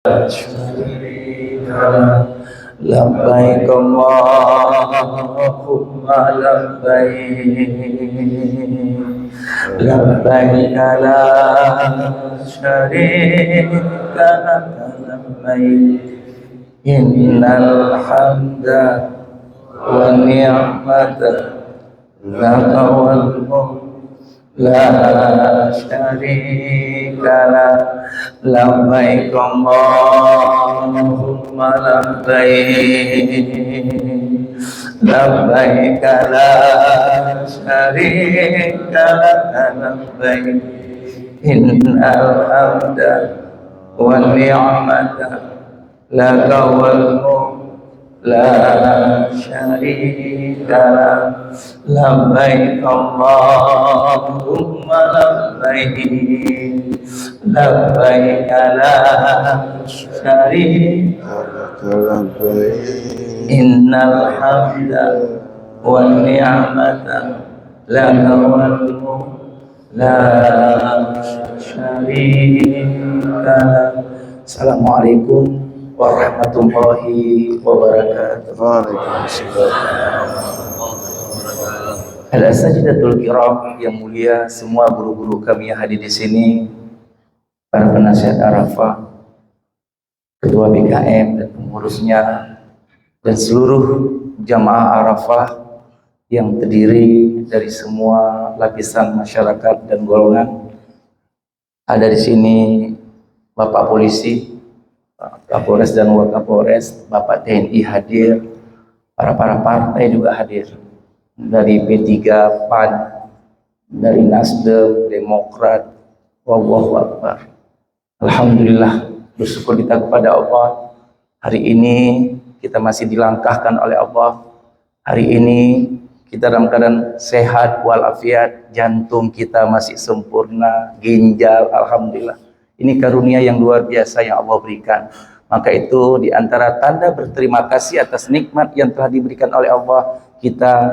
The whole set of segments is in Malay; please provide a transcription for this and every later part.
شريك له لبيك اللهم لبيك لبيك لا شريك لك لبيك إن الحمد والنعمة لك والملك لا شريك له لبيك اللهم لبيك لبيك لا شريك لك لبيك إن الحمد والنعمة لك والملك لا شريك له لبيك اللهم لبيك لبيك لا شريك لك لبيك إن الحمد والنعمة لك والملك لا شريك له. Assalamualaikum warahmatullahi wabarakatuh. Al-Asatidatul Kiram yang mulia, semua guru-guru kami yang hadir di sini, para penasihat Arafah, ketua BKM dan pengurusnya, dan seluruh jamaah Arafah yang terdiri dari semua lapisan masyarakat dan golongan. Ada di sini Bapak Polisi, Kapolres dan Wakapolres, Bapak TNI hadir, para partai juga hadir, dari P3, PAN, dari Nasdem, Demokrat. Wallahu Akbar. Alhamdulillah, bersyukur kita kepada Allah. Hari ini kita masih dilangkahkan oleh Allah. Hari ini kita dalam keadaan sehat walafiat, jantung kita masih sempurna, ginjal, alhamdulillah. Ini karunia yang luar biasa yang Allah berikan. Maka itu di antara tanda berterima kasih atas nikmat yang telah diberikan oleh Allah, kita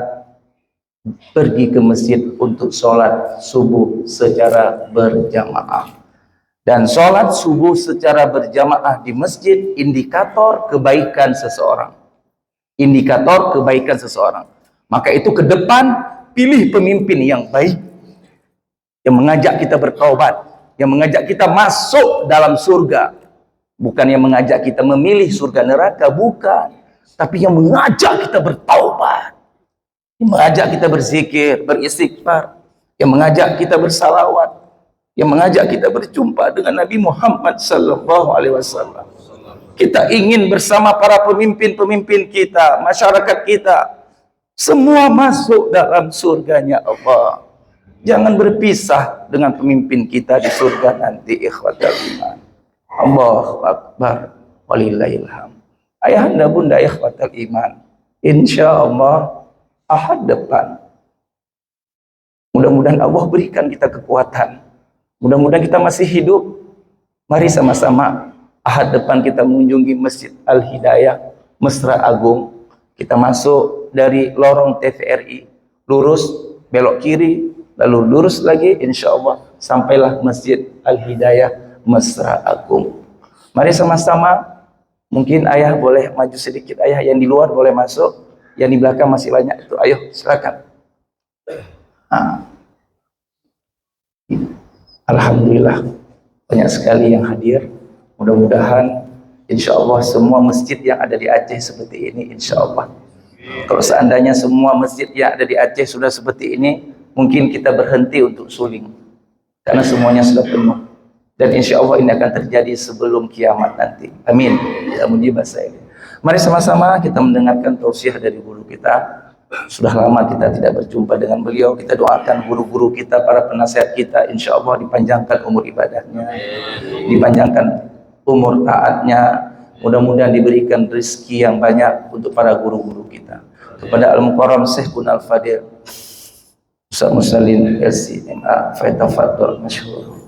pergi ke masjid untuk sholat subuh secara berjamaah. Dan sholat subuh secara berjamaah di masjid indikator kebaikan seseorang. Indikator kebaikan seseorang. Maka itu ke depan pilih pemimpin yang baik, yang mengajak kita bertaubat, yang mengajak kita masuk dalam surga, bukan yang mengajak kita memilih surga neraka, bukan, tapi yang mengajak kita bertaubat, yang mengajak kita berzikir, beristighfar, yang mengajak kita bersalawat, yang mengajak kita berjumpa dengan Nabi Muhammad SAW. Kita ingin bersama para pemimpin-pemimpin kita, masyarakat kita, semua masuk dalam surganya Allah. Jangan berpisah dengan pemimpin kita di surga nanti, ikhwatal iman. Allahu Akbar, walillahilham. Ayahanda bunda ikhwatal iman, insya Allah ahad depan, mudah-mudahan Allah berikan kita kekuatan, mudah-mudahan kita masih hidup. Mari sama-sama ahad depan kita mengunjungi Masjid Al-Hidayah, Mesra Agung. Kita masuk dari lorong TVRI, lurus, belok kiri, lalu lurus lagi, insya Allah sampailah Masjid Al-Hidayah Mesra Agung. Mari sama-sama, mungkin ayah boleh maju sedikit, ayah yang di luar boleh masuk, yang di belakang masih banyak itu, ayo silakan. Alhamdulillah banyak sekali yang hadir. Mudah-mudahan insya Allah semua masjid yang ada di Aceh seperti ini, insya Allah. Kalau seandainya semua masjid yang ada di Aceh sudah seperti ini, mungkin kita berhenti untuk suling, karena semuanya sudah penuh. Dan insya Allah ini akan terjadi sebelum kiamat nanti. Amin. Ya mujibah saya. Mari sama-sama kita mendengarkan tausiah dari guru kita. Sudah lama kita tidak berjumpa dengan beliau. Kita doakan guru-guru kita, para penasihat kita, insya Allah dipanjangkan umur ibadahnya, dipanjangkan umur taatnya. Mudah-mudahan diberikan rezeki yang banyak untuk para guru-guru kita. Kepada Al-Mukarram Syekh Kun Al-Fadil Ustaz Muslim LCMA, Faitafadol Masyhur.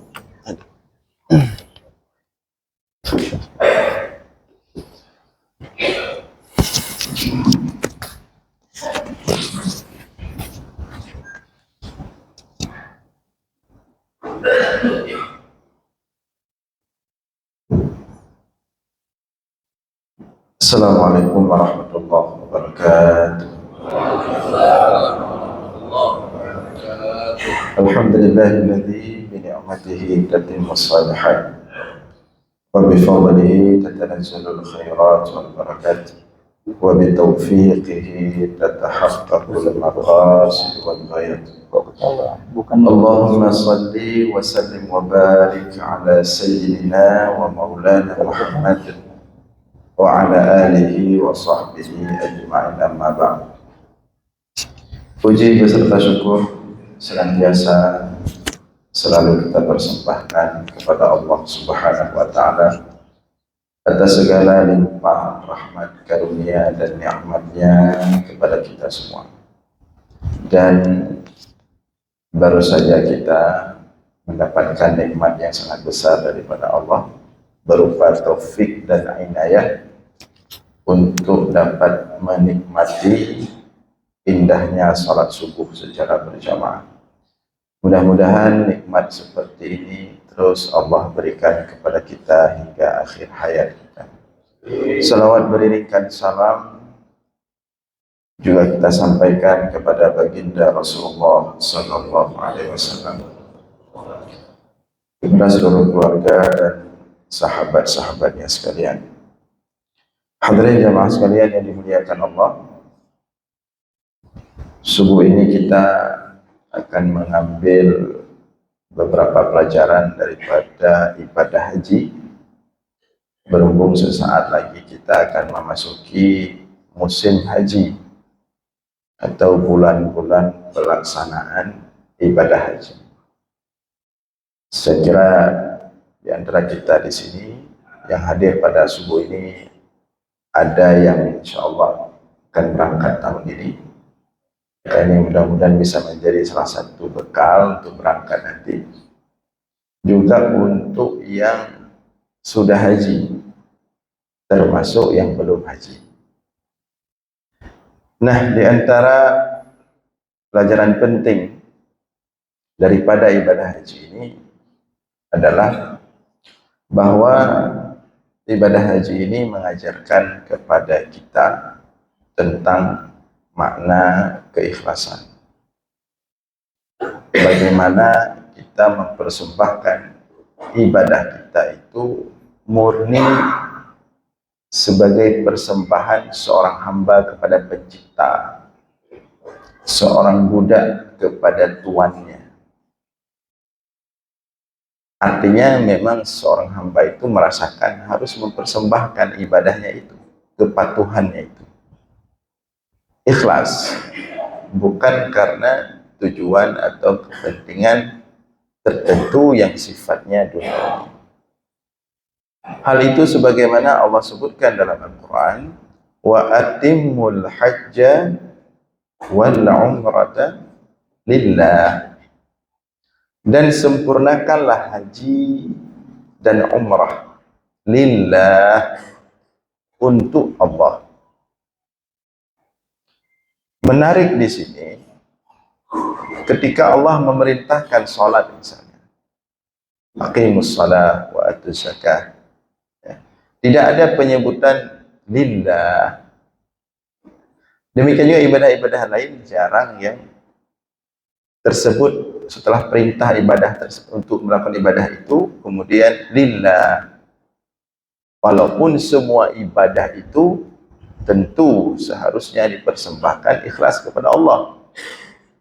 Assalamualaikum warahmatullahi wabarakatuh. Alhamdulillahilladzi bi ni'matihi tatimmu shalihat wa bi fadlihi tatanazzalul khairat wal barakat wa bi taufiqihi tatahaqqaqul maqasid wal ghayat. Allahumma salli wa sallim wa barik ala sayyidina wa maulana Muhammad wa ala alihi wa sahbihi ajma'in, amma ba'd. Puji beserta syukur senantiasa selalu kita persembahkan kepada Allah Subhanahu wa taala atas segala limpah rahmat, karunia dan nikmat-Nya kepada kita semua. Dan baru saja kita mendapatkan nikmat yang sangat besar daripada Allah berupa taufik dan inayah untuk dapat menikmati indahnya salat subuh secara berjamaah. Mudah-mudahan nikmat seperti ini terus Allah berikan kepada kita hingga akhir hayat kita. Salawat beriringkan salam juga kita sampaikan kepada baginda Rasulullah sallallahu alaihi wasallam, kepada seluruh keluarga dan sahabat-sahabatnya sekalian. Hadirin jamaah sekalian yang dimuliakan Allah, subuh ini kita akan mengambil beberapa pelajaran daripada ibadah haji. Berhubung sesaat lagi kita akan memasuki musim haji atau bulan-bulan pelaksanaan ibadah haji. Saya kira di antara kita di sini yang hadir pada subuh ini ada yang insya Allah akan berangkat tahun ini. Ini mudah-mudahan bisa menjadi salah satu bekal untuk berangkat nanti. Juga untuk yang sudah haji, termasuk yang belum haji. Nah, di antara pelajaran penting daripada ibadah haji ini adalah bahwa ibadah haji ini mengajarkan kepada kita tentang makna keikhlasan. Bagaimana kita mempersembahkan ibadah kita itu murni sebagai persembahan seorang hamba kepada pencipta, seorang budak kepada tuannya. Artinya memang seorang hamba itu merasakan harus mempersembahkan ibadahnya itu, kepatuhannya itu. Ikhlas, bukan karena tujuan atau kepentingan tertentu yang sifatnya dunia. Hal itu sebagaimana Allah sebutkan dalam Al-Quran, wa atimmul hajja wal umrata lillah, dan sempurnakanlah haji dan umrah lillah, untuk Allah. Menarik di sini, ketika Allah memerintahkan salat misalnya, aqimus shalah wa atuz zakah, ya, tidak ada penyebutan lillah. Demikian juga ibadah-ibadah lain jarang yang tersebut setelah perintah ibadah untuk melakukan ibadah itu kemudian lillah. Walaupun semua ibadah itu tentu seharusnya dipersembahkan ikhlas kepada Allah.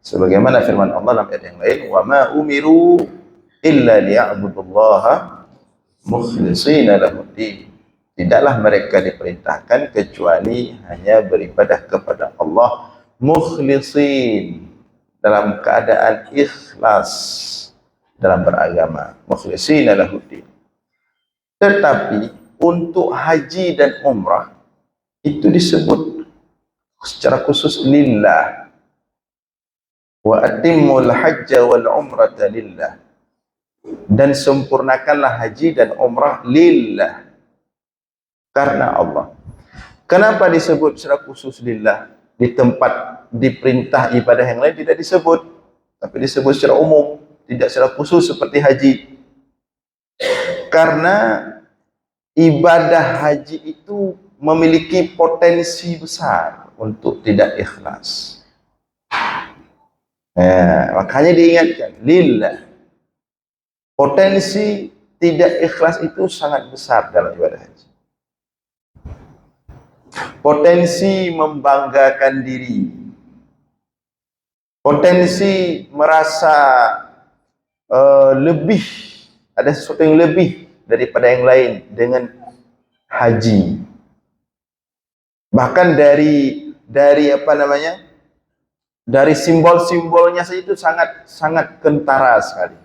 Sebagaimana firman Allah dalam ayat yang lain, wa ma umiru illa liya'budullaha mukhlishina lahuddin. Tidaklah mereka diperintahkan kecuali hanya beribadah kepada Allah mukhlisin, dalam keadaan ikhlas dalam beragama, mukhlishina lahuddin. Tetapi untuk haji dan umrah itu disebut secara khusus lillah. Wa atimmul hajja wal umrata lillah, dan sempurnakanlah haji dan umrah lillah, karena Allah. Kenapa disebut secara khusus lillah? Di tempat diperintah ibadah yang lain tidak disebut, tapi disebut secara umum, tidak secara khusus seperti haji. Karena ibadah haji itu memiliki potensi besar untuk tidak ikhlas. Makanya diingatkan, lillah. Potensi tidak ikhlas itu sangat besar dalam ibadah haji. Potensi membanggakan diri, potensi merasa lebih, ada sesuatu yang lebih daripada yang lain dengan haji. Bahkan dari apa namanya, dari simbol-simbolnya saja itu sangat kentara sekali.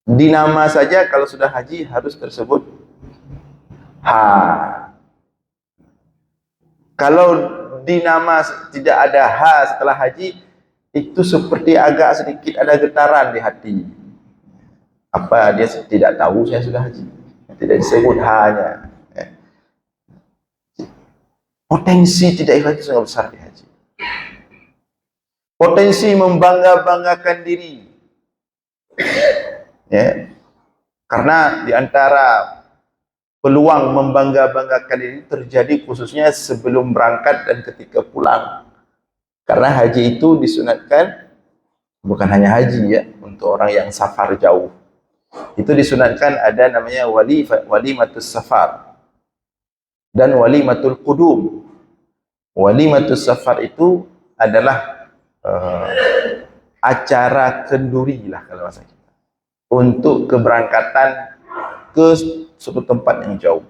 Di nama saja kalau sudah haji harus tersebut ha. Kalau di nama tidak ada ha setelah haji, itu seperti agak sedikit ada getaran di hati. Apa dia tidak tahu saya sudah haji? Tidak disebut ha-nya. Potensi tidak ikhlas itu sangat besar di haji. Potensi membangga-banggakan diri. Ya. Karena di antara peluang membangga-banggakan diri terjadi khususnya sebelum berangkat dan ketika pulang. Karena haji itu disunatkan, bukan hanya haji ya, untuk orang yang safar jauh. Itu disunatkan ada namanya walimatus safar dan walimatul qudum. Walimatus safar itu adalah acara kenduri lah kalau bahasa kita, untuk keberangkatan ke suatu tempat yang jauh,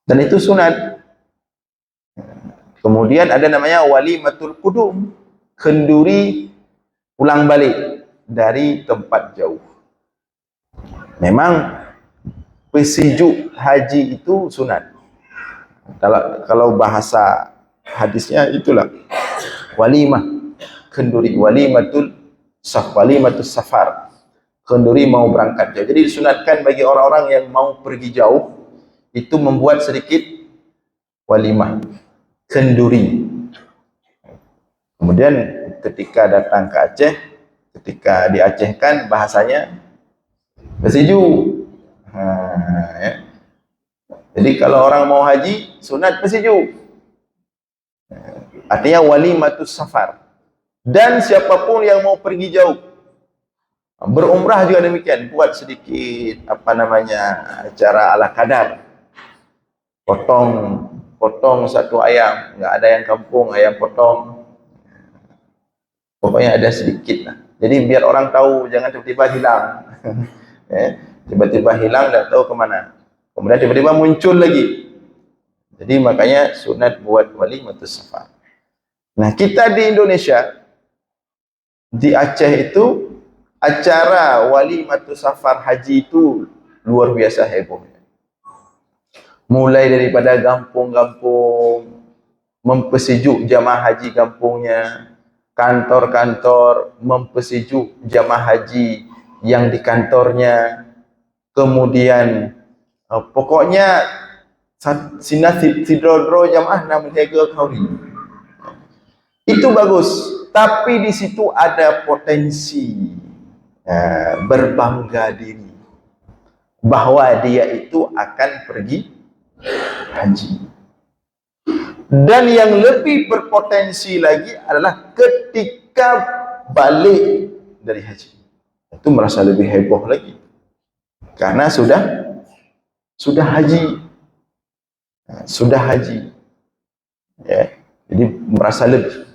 dan itu sunat. Kemudian ada namanya walimatul qudum, kenduri pulang balik dari tempat jauh. Memang pesejuk haji itu sunat. Kalau bahasa hadisnya itulah walimah, kenduri, walimatus safar, kenduri mau berangkat jauh. Jadi disunatkan bagi orang-orang yang mau pergi jauh itu membuat sedikit walimah, kenduri. Kemudian ketika datang ke Aceh, ketika diacehkan bahasanya pesejuk. Ya. Jadi kalau orang mau haji sunat pesejuk. Artinya walimatus safar. Dan siapapun yang mau pergi jauh, berumrah juga demikian, buat sedikit apa namanya acara ala kadar. Potong satu ayam, nggak ada yang kampung, ayam potong. Pokoknya ada sedikit lah. Jadi biar orang tahu, jangan tiba-tiba hilang. Tiba-tiba hilang, tidak tahu kemana. Kemudian tiba-tiba muncul lagi. Jadi makanya sunat buat walimatus safar. Nah, kita di Indonesia, di Aceh itu, acara walimatus safar haji itu luar biasa hebohnya. Mulai daripada kampung-kampung mempersejuk jamaah haji kampungnya, kantor-kantor mempersejuk jamaah haji yang di kantornya, kemudian pokoknya sina sidrodro jamaah namun hega kauri. Itu bagus, tapi di situ ada potensi berbangga diri bahwa dia itu akan pergi haji. Dan yang lebih berpotensi lagi adalah ketika balik dari haji, itu merasa lebih heboh lagi karena sudah haji, ya. Jadi merasa lebih.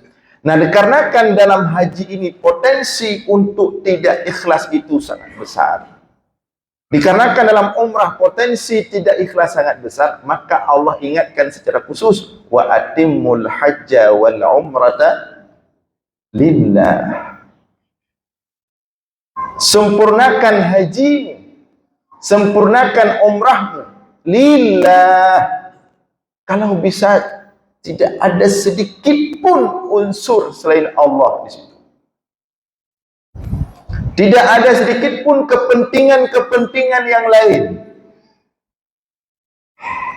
Nah, dikarenakan dalam haji ini potensi untuk tidak ikhlas itu sangat besar, dikarenakan dalam umrah potensi tidak ikhlas sangat besar, maka Allah ingatkan secara khusus, wa atimmul hajja wal umrata lillah. Sempurnakan haji, sempurnakan umrahmu lillah. Kalau bisa tidak ada sedikit pun unsur selain Allah di situ. Tidak ada sedikit pun kepentingan-kepentingan yang lain.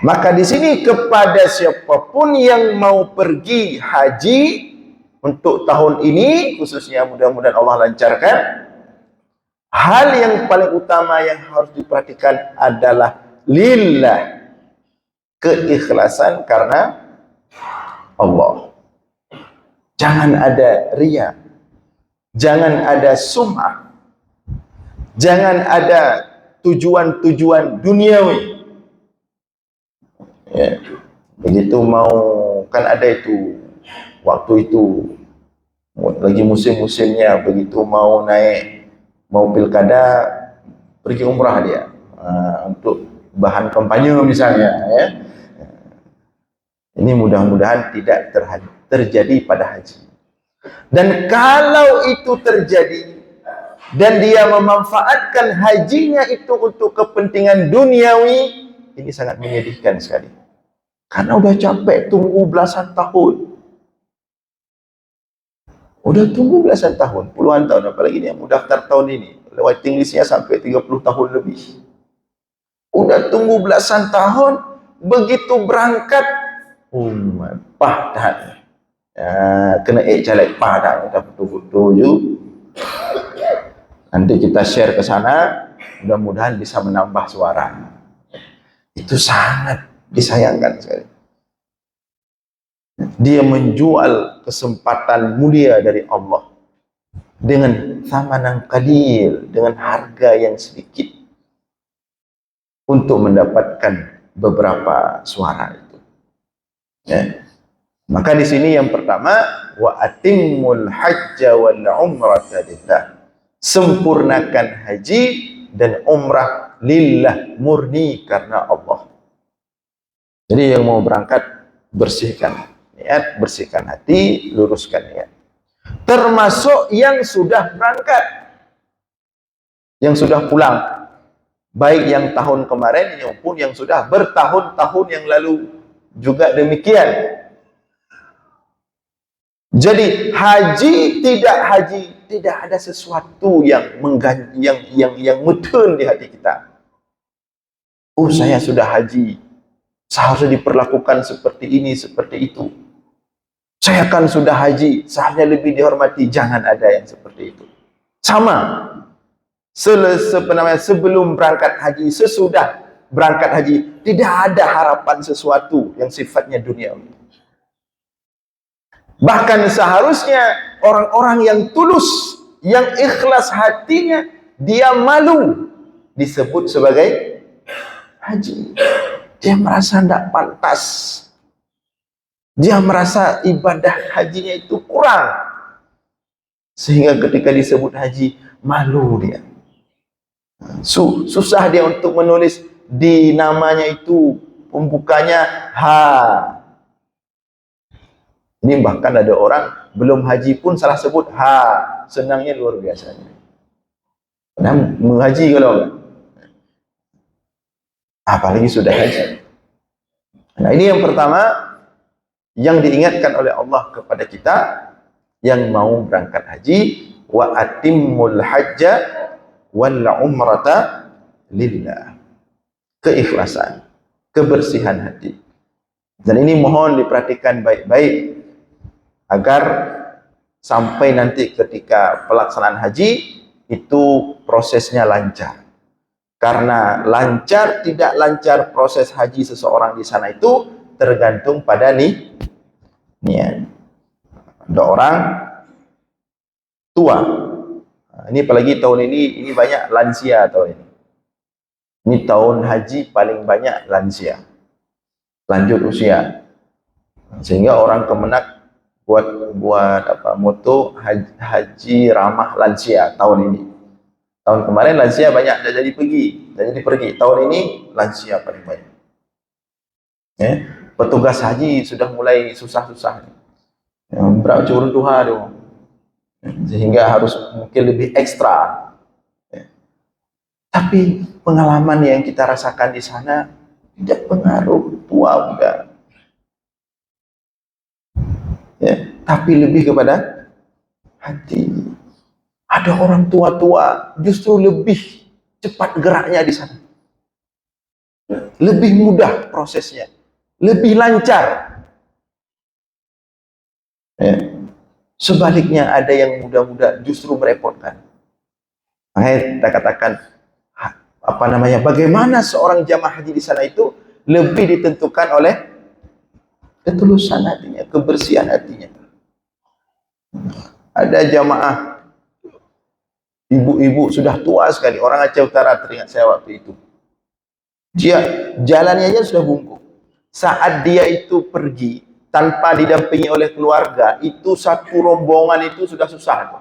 Maka di sini kepada siapapun yang mau pergi haji untuk tahun ini, khususnya mudah-mudahan Allah lancarkan, hal yang paling utama yang harus diperhatikan adalah lillah. keikhlasan karena Allah. Jangan ada riya, jangan ada sum'ah, jangan ada tujuan-tujuan duniawi. Ya. Begitu mau, kan ada itu waktu itu lagi musim-musimnya, begitu mau naik, mau pilkada, pergi umrah dia untuk bahan kampanye misalnya, ya. Ini mudah-mudahan tidak terjadi pada haji. Dan kalau itu terjadi dan dia memanfaatkan hajinya itu untuk kepentingan duniawi, ini sangat menyedihkan sekali. Karena udah capek tunggu belasan tahun. Udah tunggu belasan tahun, puluhan tahun, apalagi ini yang mau daftar tahun ini, waiting listnya sampai 30 tahun lebih. Udah tunggu belasan tahun, begitu berangkat, padat. Ya, kena calek padat, kita foto-foto yuk. Nanti kita share ke sana, mudah-mudahan bisa menambah suara. Itu sangat disayangkan sekali. Dia menjual kesempatan mulia dari Allah dengan thamanan qalil, dengan harga yang sedikit untuk mendapatkan beberapa suara itu. Ya. Maka di sini yang pertama, wa atimmul hajja wal umrata lillah. Sempurnakan haji dan umrah lillah, murni karena Allah. Jadi yang mau berangkat, bersihkan niat, bersihkan hati, luruskan niat. Termasuk yang sudah berangkat, yang sudah pulang, baik yang tahun kemarin maupun yang sudah bertahun-tahun yang lalu juga demikian. Jadi haji tidak ada sesuatu yang metun di hati kita. Oh, saya sudah haji, seharusnya diperlakukan seperti ini, seperti itu. Saya kan sudah haji, seharusnya lebih dihormati. Jangan ada yang seperti itu. Sama sebelum berangkat haji, sesudah berangkat haji, tidak ada harapan sesuatu yang sifatnya duniawi. Bahkan seharusnya orang-orang yang tulus, yang ikhlas hatinya, dia malu disebut sebagai haji. Dia merasa tidak pantas. Dia merasa ibadah hajinya itu kurang. Sehingga ketika disebut haji, malu dia. Susah dia untuk menulis di namanya itu, pembukanya ha. Ini bahkan ada orang belum haji pun salah sebut ha. Senangnya luar biasanya. Nah, menghaji kalau enggak, apalagi sudah haji. Nah, ini yang pertama yang diingatkan oleh Allah kepada kita yang mau berangkat haji, wa atimmul hajja wal umrata lillah. Keikhlasan, kebersihan hati. Dan ini mohon diperhatikan baik-baik agar sampai nanti ketika pelaksanaan haji itu prosesnya lancar. Karena lancar tidak lancar proses haji seseorang di sana itu tergantung pada niat. Ada orang tua. Nah, ini apalagi tahun ini banyak lansia tahun ini. Ini tahun haji paling banyak lansia. Lanjut usia. Sehingga orang Kemenak buat moto haji ramah lansia tahun ini. Tahun kemarin lansia banyak dah jadi pergi. Tahun ini lansia paling banyak. Ya, petugas haji sudah mulai susah-susah. Berat curun Tuhan tu. Sehingga harus mungkin lebih ekstra. Ya. Tapi pengalaman yang kita rasakan di sana tidak pengaruh tua muda. Ya, tapi lebih kepada hati. Ada orang tua-tua justru lebih cepat geraknya di sana. Lebih mudah prosesnya. Lebih lancar. Ya. Sebaliknya ada yang muda-muda justru merepotkan. Makanya kita katakan bagaimana seorang jamaah haji di sana itu lebih ditentukan oleh ketulusan hatinya, kebersihan hatinya. Ada jamaah ibu-ibu sudah tua sekali, orang Aceh Utara, teringat saya waktu itu. Dia jalannya aja sudah bungkuk. Saat dia itu pergi tanpa didampingi oleh keluarga, itu satu rombongan itu sudah susah.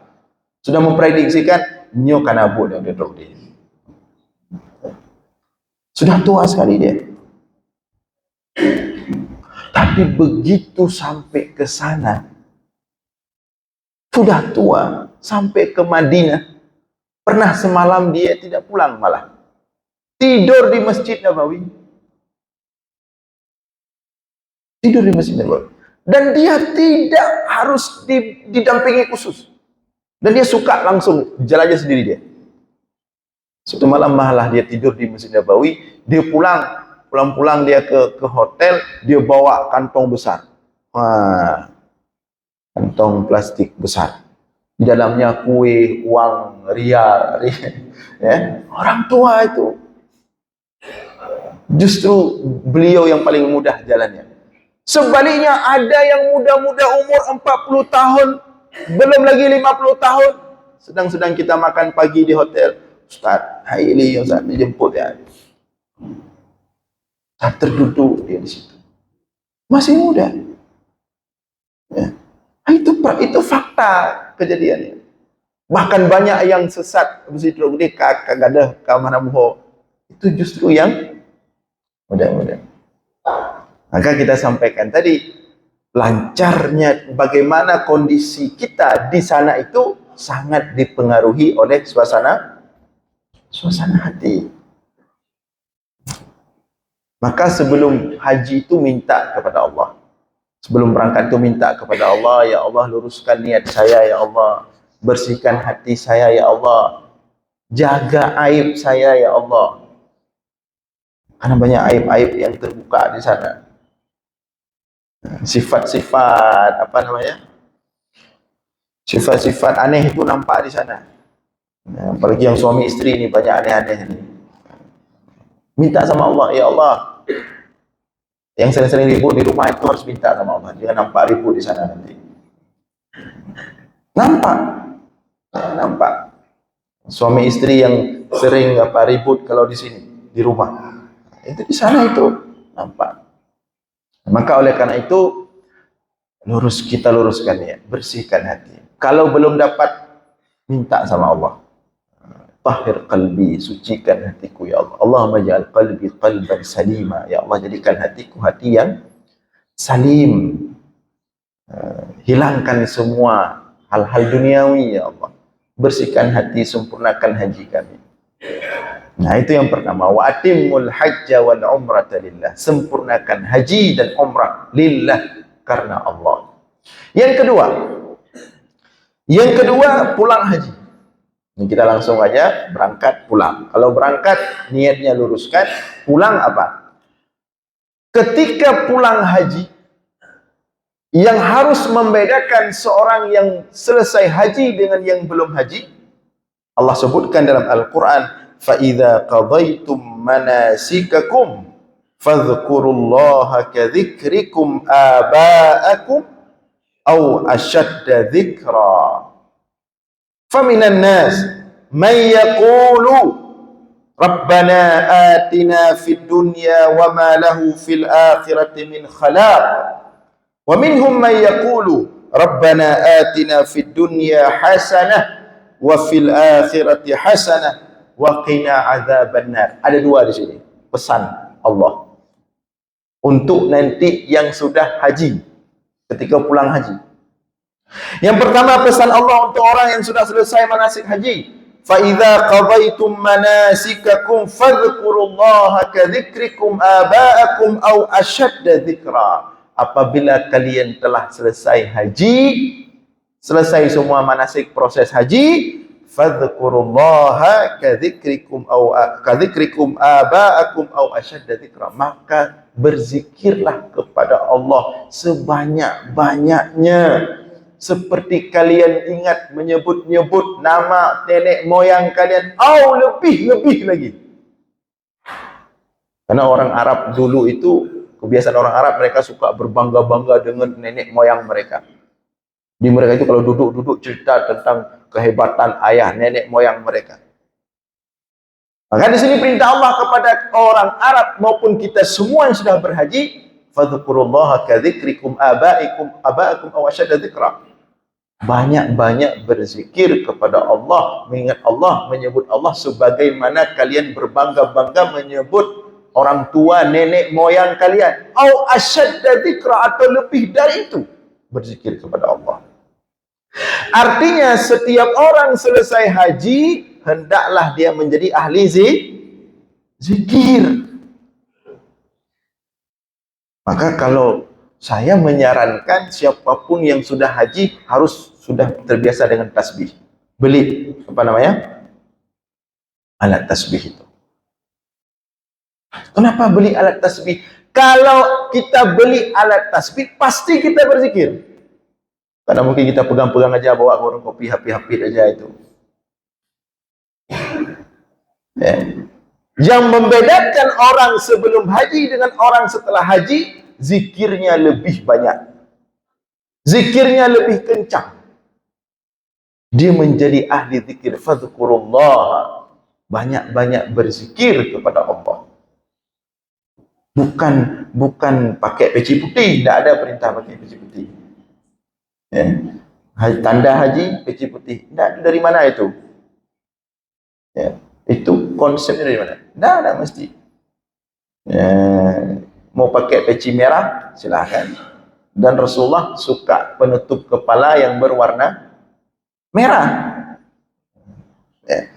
Sudah memprediksikan nyo kanabu dia drop dia. Sudah tua sekali dia. Tapi begitu sampai ke sana, sudah tua, sampai ke Madinah, pernah semalam dia tidak pulang, malah tidur di Masjid Nabawi. Tidur di Masjid Nabawi. Dan dia tidak harus didampingi khusus. Dan dia suka langsung jalan aja sendiri dia. Suatu malam malah dia tidur di Masjid Nabawi, dia pulang dia ke hotel, dia bawa kantong besar. Wah, kantong plastik besar. Di dalamnya kue, uang, rial, ya. Orang tua itu. Justru beliau yang paling mudah jalannya. Sebaliknya ada yang muda-muda umur 40 tahun, belum lagi 50 tahun, sedang kita makan pagi di hotel. Ustaz, hari ini Ustaz dijemput ya. Ustaz terduduk dia di situ. Masih muda. Ya. Itu fakta kejadiannya. Bahkan banyak yang sesat begitu dia kagak ada kamar muho. Itu justru yang muda-muda. Maka kita sampaikan tadi, lancarnya bagaimana kondisi kita di sana itu sangat dipengaruhi oleh suasana hati. Maka sebelum haji itu minta kepada Allah. Sebelum berangkat itu minta kepada Allah, ya Allah luruskan niat saya, ya Allah bersihkan hati saya, ya Allah jaga aib saya, ya Allah. Karena banyak aib-aib yang terbuka di sana. Sifat-sifat sifat-sifat aneh itu nampak di sana. Apalagi yang suami istri ini banyak aneh-aneh ini. Minta sama Allah, ya Allah, yang sering-sering ribut di rumah itu harus minta sama Allah, jangan nampak ribut di sana nanti. Nampak suami istri yang sering ribut kalau di sini di rumah, itu di sana itu nampak. Maka oleh karena itu kita luruskan ya, bersihkan hati. Kalau belum dapat, minta sama Allah. Tahhir qalbi, sucikan hatiku ya Allah. Allahumma ja'al qalbi qalban salima. Ya Allah, jadikan hatiku hati yang salim. Hilangkan semua hal-hal duniawi ya Allah. Bersihkan hati, sempurnakan haji kami. Nah, itu yang pertama. Wa atimmul hajja wal umrata lillah. Sempurnakan haji dan umrah lillah, karena Allah. Yang kedua pulang haji. Ini kita langsung aja berangkat pulang. Kalau berangkat niatnya luruskan, pulang apa? Ketika pulang haji, yang harus membedakan seorang yang selesai haji dengan yang belum haji, Allah sebutkan dalam Al-Quran, فَإِذَا قَضَيْتُمْ مَنَاسِكَكُمْ فَاذْكُرُوا اللَّهَ كَذِكْرِكُمْ آبَاءَكُمْ أَوْ أَشَدَّ ذِكْرًا فَمِنَ النَّاسِ مَنْ يَقُولُ رَبَّنَا آتِنَا فِي الدُّنْيَا وَمَا لَهُ فِي الْآخِرَةِ مِنْ خَلَاقٍ وَمِنْهُمْ مَنْ يَقُولُ رَبَّنَا آتِنَا فِي الدُّنْيَا حَسَنَةً وَفِي الْآخِرَةِ حَسَنَةً وَقِنَا عَذَابَ النَّارِ. Ada dua di sini pesan Allah untuk nanti yang sudah haji, ketika pulang haji. Yang pertama, pesan Allah untuk orang yang sudah selesai manasik haji, فَإِذَا قَضَيْتُمْ مَنَاسِكَكُمْ فَاذْكُرُوا اللَّهَ كَذِكْرِكُمْ آبَاءَكُمْ أَوْ أَشَدَّ ذِكْرًا. Apabila kalian telah selesai haji, selesai semua manasik proses haji, fadhkurullaha kadzikrikum aba'akum aw ashadda dzikra, maka berzikirlah kepada Allah sebanyak-banyaknya, seperti kalian ingat menyebut-nyebut nama nenek moyang kalian, atau lebih-lebih lagi. Karena orang Arab dulu itu, kebiasaan orang Arab, mereka suka berbangga-bangga dengan nenek moyang mereka. Di mereka itu kalau duduk-duduk cerita tentang kehebatan ayah nenek moyang mereka. Maka di sini perintah Allah kepada orang Arab maupun kita semua yang sudah berhaji, fadhkurullaha kadzikrikum aba'akum aw ashadda dzikra. Banyak-banyak berzikir kepada Allah, mengingat Allah, menyebut Allah sebagaimana kalian berbangga-bangga menyebut orang tua nenek moyang kalian. Aw ashadda dzikra, atau lebih dari itu berzikir kepada Allah. Artinya setiap orang selesai haji hendaklah dia menjadi ahli zikir. Maka kalau saya menyarankan siapapun yang sudah haji harus sudah terbiasa dengan tasbih. Beli apa namanya? Alat tasbih itu. Kenapa beli alat tasbih? Kalau kita beli alat tasbih pasti kita berzikir. Karena mungkin kita pegang-pegang aja, bawa warung kopi, hapit-hapit aja itu. Ya. Yang membedakan orang sebelum haji dengan orang setelah haji, zikirnya lebih banyak. Zikirnya lebih kencang. Dia menjadi ahli zikir. Fadhkurullah. Banyak-banyak berzikir kepada Allah. Bukan pakai peci putih. Tidak ada perintah pakai peci putih. Ya. Tanda haji peci putih. Nah, dari mana itu? Ya. Itu konsepnya dari mana? Tidak ada mesti. Ya. Mau pakai peci merah silahkan. Dan Rasulullah suka penutup kepala yang berwarna merah. Ya.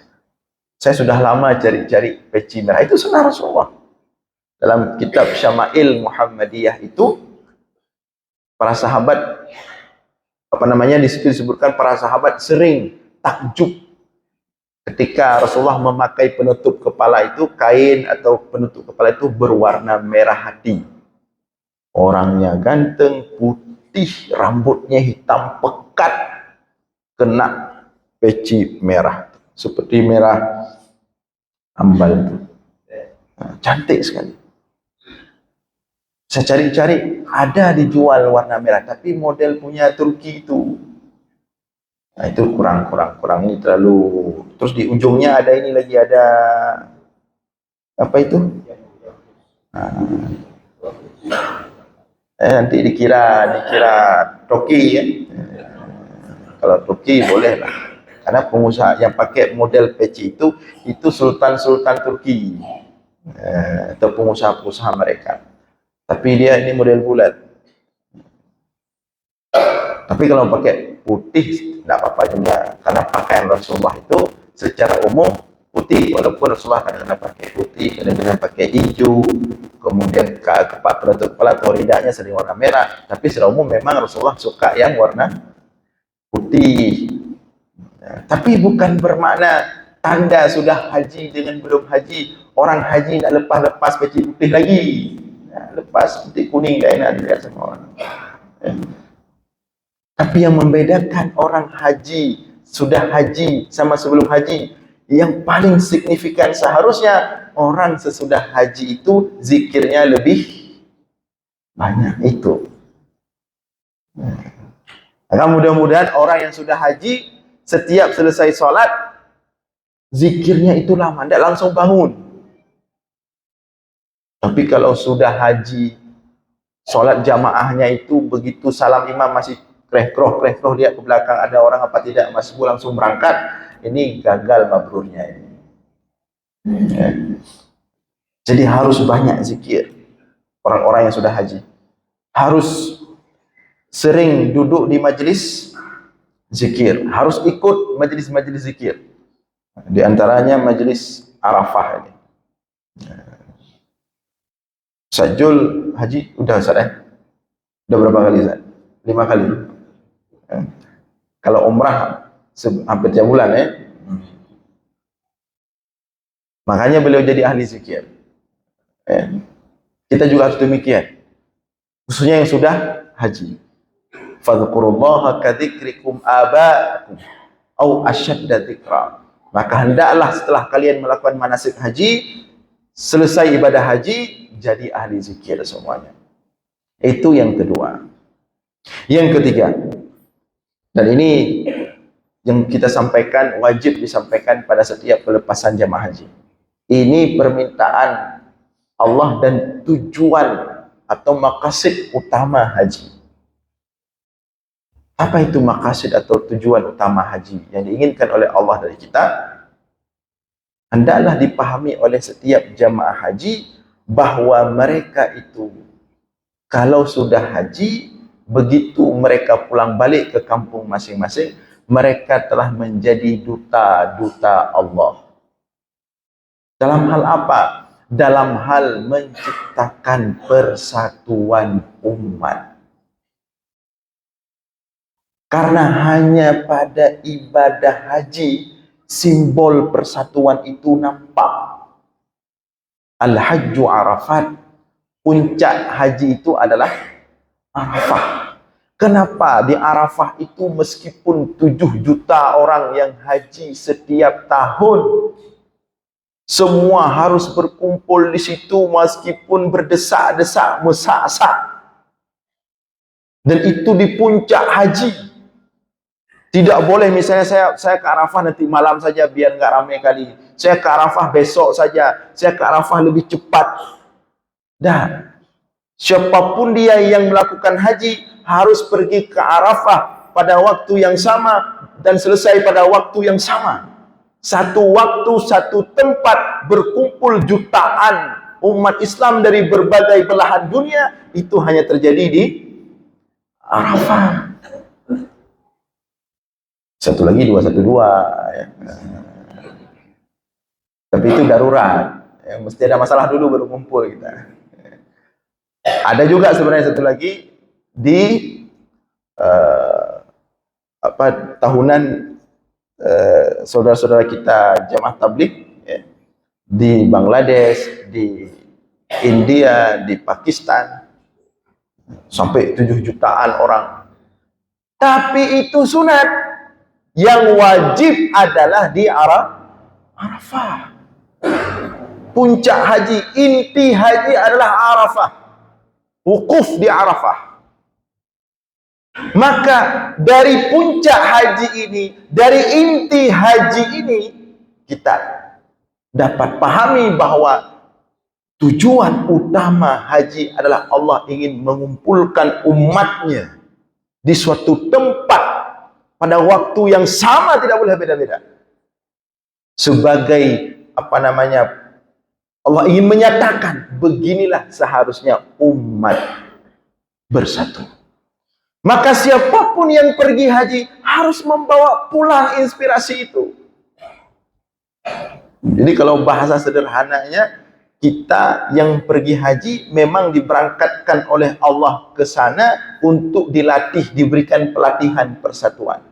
Saya sudah lama cari-cari peci merah. Itu sunnah Rasulullah. Dalam kitab Syama'il Muhammadiyah itu, para sahabat di situ disebutkan para sahabat sering takjub ketika Rasulullah memakai penutup kepala itu, kain atau penutup kepala itu berwarna merah hati. Orangnya ganteng, putih, rambutnya hitam pekat, kena peci merah seperti merah ambal itu. Nah, cantik sekali. Saya cari-cari, ada dijual warna merah, tapi model punya Turki itu. Nah, itu kurang ini terlalu. Terus di ujungnya ada ini lagi, ada apa itu? Nanti dikira Turki ya. Kalau Turki boleh lah. Karena pengusaha yang pakai model peci itu sultan-sultan Turki. Atau pengusaha-pengusaha mereka. Tapi dia ini model bulat. Tapi kalau pakai putih tidak apa-apa juga, karena pakaian Rasulullah itu secara umum putih, walaupun Rasulullah kadang-kadang pakai putih, kadang-kadang pakai hijau, kemudian penutup kepala atau ridanya sering warna merah, tapi secara umum memang Rasulullah suka yang warna putih. Nah, tapi bukan bermakna tanda sudah haji dengan belum haji. Orang haji tidak lepas-lepas peci putih lagi. Lepas putih kuning dah enak dilihat sama orang. Tapi yang membedakan orang haji, sudah haji sama sebelum haji, yang paling signifikan seharusnya orang sesudah haji itu zikirnya lebih banyak itu. Maka mudah-mudahan orang yang sudah haji setiap selesai sholat zikirnya itu lama, tidak langsung bangun. Tapi kalau sudah haji, sholat jamaahnya itu begitu salam imam masih kreh-kroh lihat ke belakang ada orang apa tidak, masih langsung berangkat, ini gagal mabrurnya ini. Ya. Jadi harus banyak zikir. Orang-orang yang sudah haji harus sering duduk di majlis zikir, harus ikut majlis-majlis zikir. Di antaranya majlis Arafah ini. Sajul haji udah Ustaz Udah berapa kali Ustaz? 5 kali. Kalau umrah hampir tiap bulan Makanya beliau jadi ahli zikir. Kita juga harus demikian. Khususnya yang sudah haji. Fadhkurullaha kadzikrikum aba'akum aw ashadda dzikra. Maka hendaklah setelah kalian melakukan manasik haji, selesai ibadah haji, jadi ahli zikir semuanya. Itu yang kedua. Yang ketiga, dan ini yang kita sampaikan, wajib disampaikan pada setiap pelepasan jamaah haji. Ini permintaan Allah dan tujuan atau maqasid utama haji. Apa itu maqasid atau tujuan utama haji yang diinginkan oleh Allah dari kita? Hendaklah dipahami oleh setiap jamaah haji bahwa mereka itu kalau sudah haji, begitu mereka pulang balik ke kampung masing-masing, mereka telah menjadi duta-duta Allah. Dalam hal apa? Dalam hal menciptakan persatuan umat. Karena hanya pada ibadah haji simbol persatuan itu nampak. Al-Hajju Arafat. Puncak haji itu adalah Arafah. Kenapa di Arafah itu meskipun 7 juta orang yang haji setiap tahun, semua harus berkumpul di situ meskipun berdesak-desak, mesak-sak. Dan itu di puncak haji. Tidak boleh misalnya saya ke Arafah nanti malam saja biar nggak ramai kali. Saya ke Arafah besok saja. Saya ke Arafah lebih cepat. Dan siapapun dia yang melakukan haji harus pergi ke Arafah pada waktu yang sama dan selesai pada waktu yang sama. Satu waktu, satu tempat berkumpul jutaan umat Islam dari berbagai belahan dunia, itu hanya terjadi di Arafah. Satu lagi 212 ya. Tapi itu darurat ya, mesti ada masalah dulu baru kumpul kita. Ada juga sebenarnya satu lagi di tahunan saudara-saudara kita jamaah tabligh ya, di Bangladesh, di India, di Pakistan sampai 7 jutaan orang. Tapi itu sunat. Yang wajib adalah di Arafah. Puncak haji, inti haji adalah Arafah. Wukuf di Arafah. Maka dari puncak haji ini, dari inti haji ini, kita dapat pahami bahwa tujuan utama haji adalah Allah ingin mengumpulkan umatnya di suatu tempat pada waktu yang sama, tidak boleh beda-beda. Sebagai Allah ingin menyatakan beginilah seharusnya umat bersatu. Maka siapapun yang pergi haji harus membawa pulang inspirasi itu. Jadi kalau bahasa sederhananya, kita yang pergi haji memang diberangkatkan oleh Allah ke sana untuk dilatih, diberikan pelatihan persatuan.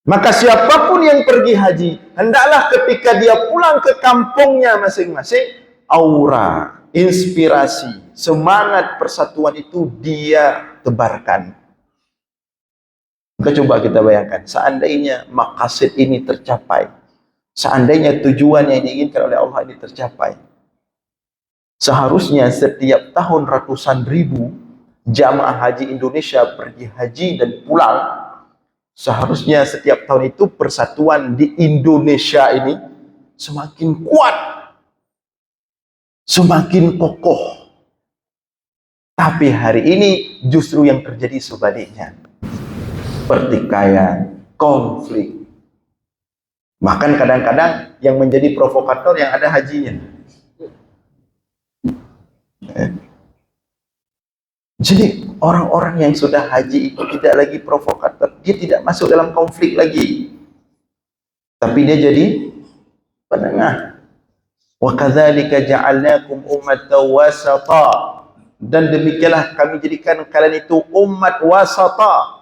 Maka siapapun yang pergi haji, hendaklah ketika dia pulang ke kampungnya masing-masing, aura, inspirasi, semangat persatuan itu dia tebarkan. Maka coba kita bayangkan, seandainya maqasid ini tercapai, seandainya tujuan yang diinginkan oleh Allah ini tercapai, seharusnya setiap tahun ratusan ribu jamaah haji Indonesia pergi haji dan pulang. Seharusnya setiap tahun itu persatuan di Indonesia ini semakin kuat, semakin kokoh. Tapi hari ini justru yang terjadi sebaliknya. Pertikaian, konflik. Bahkan kadang-kadang yang menjadi provokator yang ada hajinya. Jadi orang-orang yang sudah haji itu tidak lagi provokator, dia tidak masuk dalam konflik lagi, tapi dia jadi penengah. Wa kadzalika ja'alnakum ummatan wasata, dan demikianlah kami jadikan kalian itu umat wasata.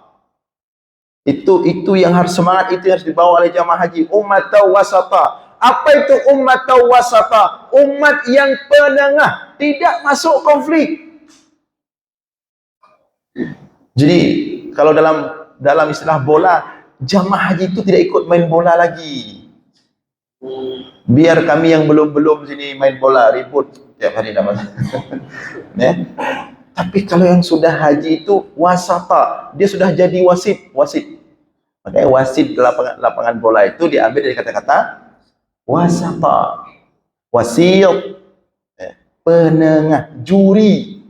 Itu yang harus semangat, itu yang harus dibawa oleh jamaah haji, ummatan wasata. Apa itu ummatan wasata? Umat yang penengah, tidak masuk konflik. Jadi kalau dalam istilah bola, jamaah haji itu tidak ikut main bola lagi. Biar kami yang belum sini main bola ribut tiap hari dapat. Ya. Tapi kalau yang sudah haji itu wasata, dia sudah jadi wasit. Makanya wasit di lapangan bola itu diambil dari kata-kata wasata, wasit, penengah, juri.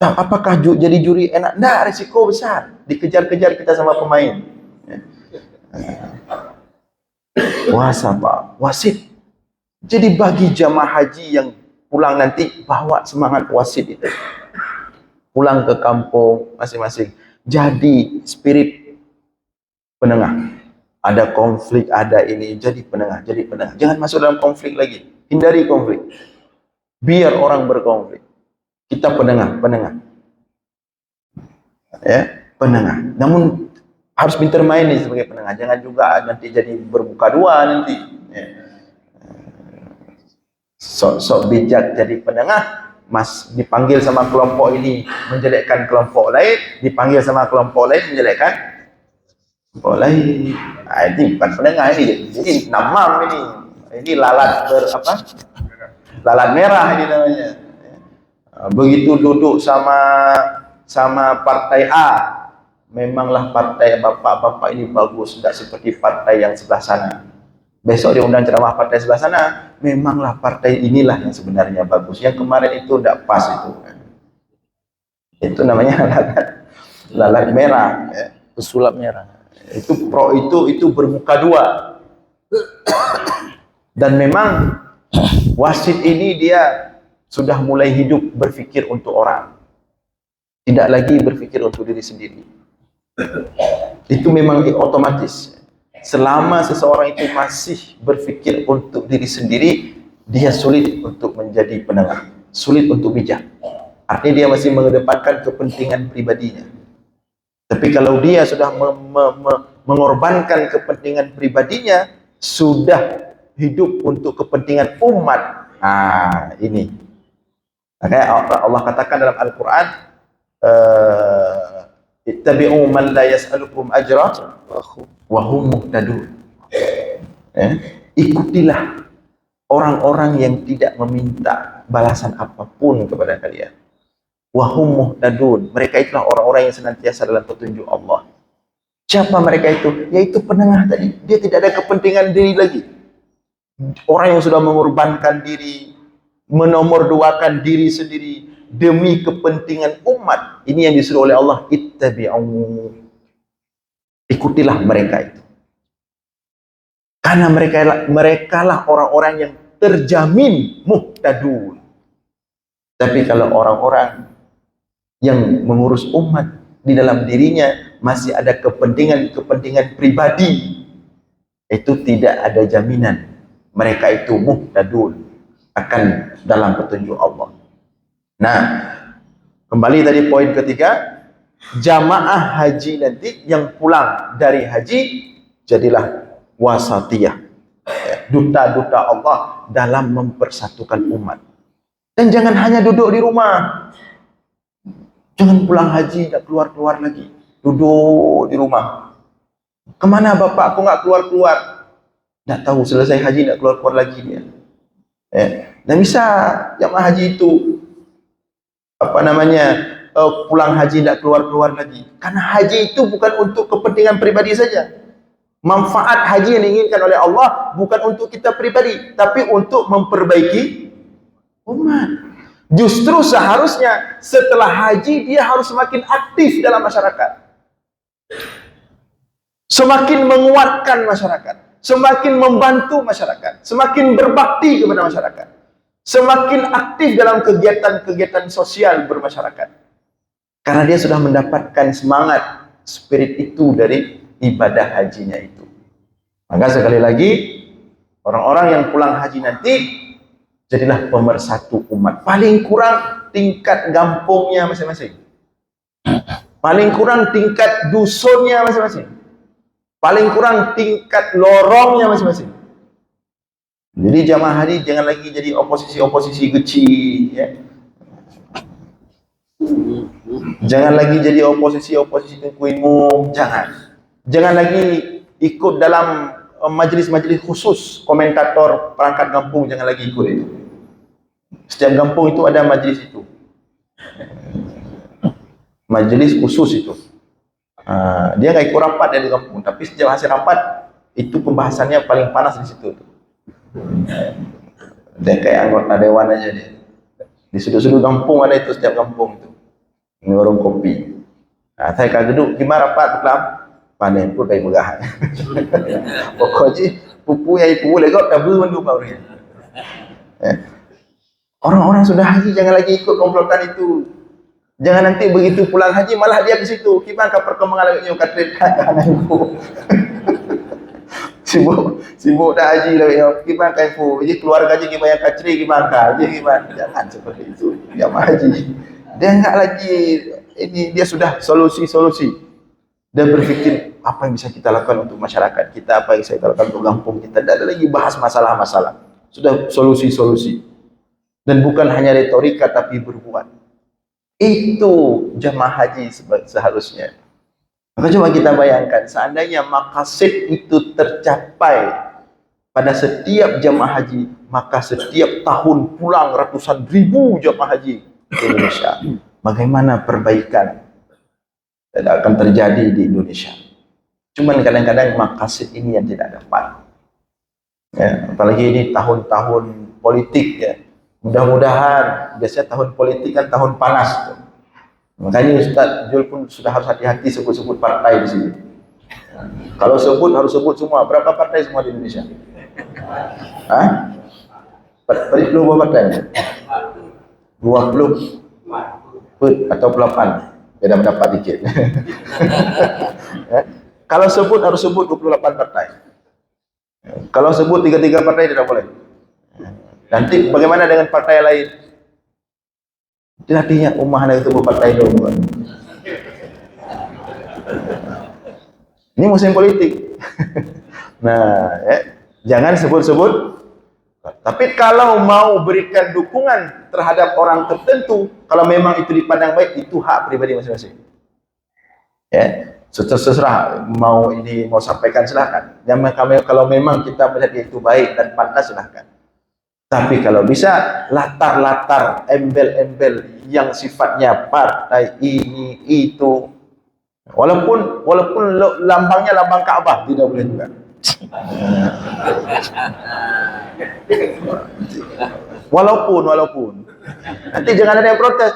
Nah, apakah jadi juri enak? Nah, risiko besar, dikejar-kejar kita sama pemain. Wasata, wasit. Jadi bagi jamaah haji yang pulang nanti, bawa semangat wasit itu. Pulang ke kampung masing-masing. Jadi spirit penengah. Ada konflik, ada ini, jadi penengah. Jangan masuk dalam konflik lagi. Hindari konflik. Biar orang berkonflik. Kita penengah. Ya, penengah. Namun harus pintar main nih sebagai penengah. Jangan juga nanti jadi bermuka dua nanti. Ya. Sok bijak jadi penengah, mas dipanggil sama kelompok ini menjelekkan kelompok lain, dipanggil sama kelompok lain menjelekkan kelompok lain. Nah, ini bukan penengah ini, jadi namam ini lalat lalat merah ini namanya. Begitu duduk sama partai A, memanglah partai bapak-bapak ini bagus, tidak seperti partai yang sebelah sana. Besok diundang ceramah partai sebelah sana, memanglah partai inilah yang sebenarnya bagus. Yang kemarin itu tidak pas itu. Itu namanya lalat merah, ya. Pesulap merah. Itu bermuka dua. Dan memang wasit ini dia sudah mulai hidup berpikir untuk orang. Tidak lagi berpikir untuk diri sendiri. Itu memang otomatis. Selama seseorang itu masih berpikir untuk diri sendiri, dia sulit untuk menjadi penengah, sulit untuk bijak. Artinya dia masih mengedepankan kepentingan pribadinya. Tapi kalau dia sudah mengorbankan kepentingan pribadinya, sudah hidup untuk kepentingan umat. Ini. Makanya Allah katakan dalam Al-Quran, ittabi'u man la yas'alukum ajra wa hum muhtadun. Ikutilah orang-orang yang tidak meminta balasan apapun kepada kalian. Wa hum muhtadun. Mereka itulah orang-orang yang senantiasa dalam petunjuk Allah. Siapa mereka itu? Yaitu penengah tadi. Dia tidak ada kepentingan diri lagi. Orang yang sudah mengorbankan diri, menomorduakan diri sendiri demi kepentingan umat. Ini yang disuruh oleh Allah, ittabi'u. Ikutilah mereka itu. Karena mereka lah orang-orang yang terjamin muhtadun. Tapi kalau orang-orang yang mengurus umat, di dalam dirinya masih ada kepentingan pribadi, itu tidak ada jaminan mereka itu muhtadun akan dalam petunjuk Allah. Nah, kembali tadi poin ketiga, jamaah haji nanti yang pulang dari haji jadilah wasatiyah, duta-duta Allah dalam mempersatukan umat. Dan jangan hanya duduk di rumah. Jangan pulang haji tak keluar-keluar lagi, duduk di rumah. Kemana bapak? Aku nggak keluar-keluar. Nggak tahu selesai haji nggak keluar-keluar lagi dia. Nah, bisa jamaah haji itu pulang haji tidak keluar-keluar lagi. Karena haji itu bukan untuk kepentingan pribadi saja. Manfaat haji yang diinginkan oleh Allah bukan untuk kita pribadi, tapi untuk memperbaiki umat. Justru seharusnya setelah haji dia harus semakin aktif dalam masyarakat. Semakin menguatkan masyarakat, semakin membantu masyarakat, semakin berbakti kepada masyarakat. Semakin aktif dalam kegiatan-kegiatan sosial bermasyarakat. Karena dia sudah mendapatkan semangat, spirit itu dari ibadah hajinya itu. Maka sekali lagi, orang-orang yang pulang haji nanti, jadilah pemersatu umat. Paling kurang tingkat kampungnya masing-masing. Paling kurang tingkat dusunnya masing-masing. Paling kurang tingkat lorongnya masing-masing. Jadi jamaah haji jangan lagi jadi oposisi-oposisi kecil, ya. Jangan lagi jadi oposisi-oposisi tengku ilmu, jangan. Jangan lagi ikut dalam majlis-majlis khusus komentator perangkat kampung jangan lagi ikut itu. Setiap kampung itu ada majlis itu, majlis khusus itu. Dia nggak ikut rapat dari kampung, tapi setiap hasil rapat itu pembahasannya paling panas di situ. Dia kayak anggota dewan aja dia. Di sudut-sudut kampung ada itu, setiap kampung itu. Ini warung kopi. Saya kageduk gimana rapat kelam? Panen pun kayak megah. Pokoknya pupu ya ipu legok tabu mandu baurnya. Orang-orang sudah haji jangan lagi ikut komplotan itu. Jangan nanti begitu pulang haji malah dia ke situ. Gimana perkembangan lagi katret anak ibu. Sibuk dah haji lah ya. Gimana ibu? Jadi keluarga haji gimana kacri gimana haji gimana? Jangan seperti itu. Jamaah haji. Dia enggak lagi ini, dia sudah solusi-solusi. Dan berpikir apa yang bisa kita lakukan untuk masyarakat kita, apa yang bisa kita lakukan untuk kampung kita. Tidak ada lagi bahas masalah-masalah. Sudah solusi-solusi. Dan bukan hanya retorika tapi berbuat. Itu jamaah haji seharusnya. Maka coba kita bayangkan, seandainya maqasid itu tercapai pada setiap jamaah haji, maka setiap tahun pulang ratusan ribu jamaah haji ke Indonesia. Bagaimana perbaikan tidak akan terjadi di Indonesia. Cuman kadang-kadang maqasid ini yang tidak dapat. Ya, apalagi ini tahun-tahun politik ya. Mudah-mudahan, biasanya tahun politik kan tahun panas tuh. Makanya Ustaz Jul pun sudah harus hati-hati sebut-sebut partai di sini. Kalau sebut harus sebut semua. Berapa partai semua di Indonesia? Hah? 40 partai? 20 atau 8? Beda pendapat dikit. Kalau sebut harus sebut 28 partai. Kalau sebut 3 partai tidak boleh. Nanti bagaimana dengan partai lain? Artinya ummah itu berpartai dulu. Ini musim politik. Nah, jangan sebut-sebut. Tapi kalau mau berikan dukungan terhadap orang tertentu, kalau memang itu dipandang baik, itu hak pribadi masing-masing. Ya, terserah mau sampaikan silahkan. Kalau memang kita melihat itu baik dan pantas silahkan. Tapi kalau bisa latar-latar embel-embel yang sifatnya partai ini itu, walaupun lambangnya lambang Ka'bah tidak boleh juga. Walaupun nanti jangan ada yang protes.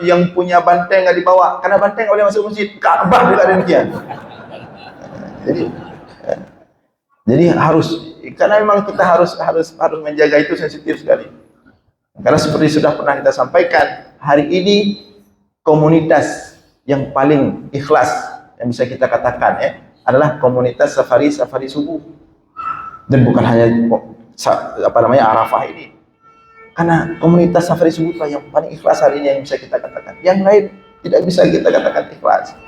Yang punya banteng nggak dibawa karena banteng oleh masuk masjid, Ka'bah juga demikian. Jadi karena memang kita harus menjaga itu, sensitif sekali. Karena seperti sudah pernah kita sampaikan, hari ini komunitas yang paling ikhlas yang bisa kita katakan adalah komunitas safari subuh. Dan bukan hanya Arafah ini. Karena komunitas safari subuh lah yang paling ikhlas hari ini yang bisa kita katakan. Yang lain tidak bisa kita katakan ikhlas.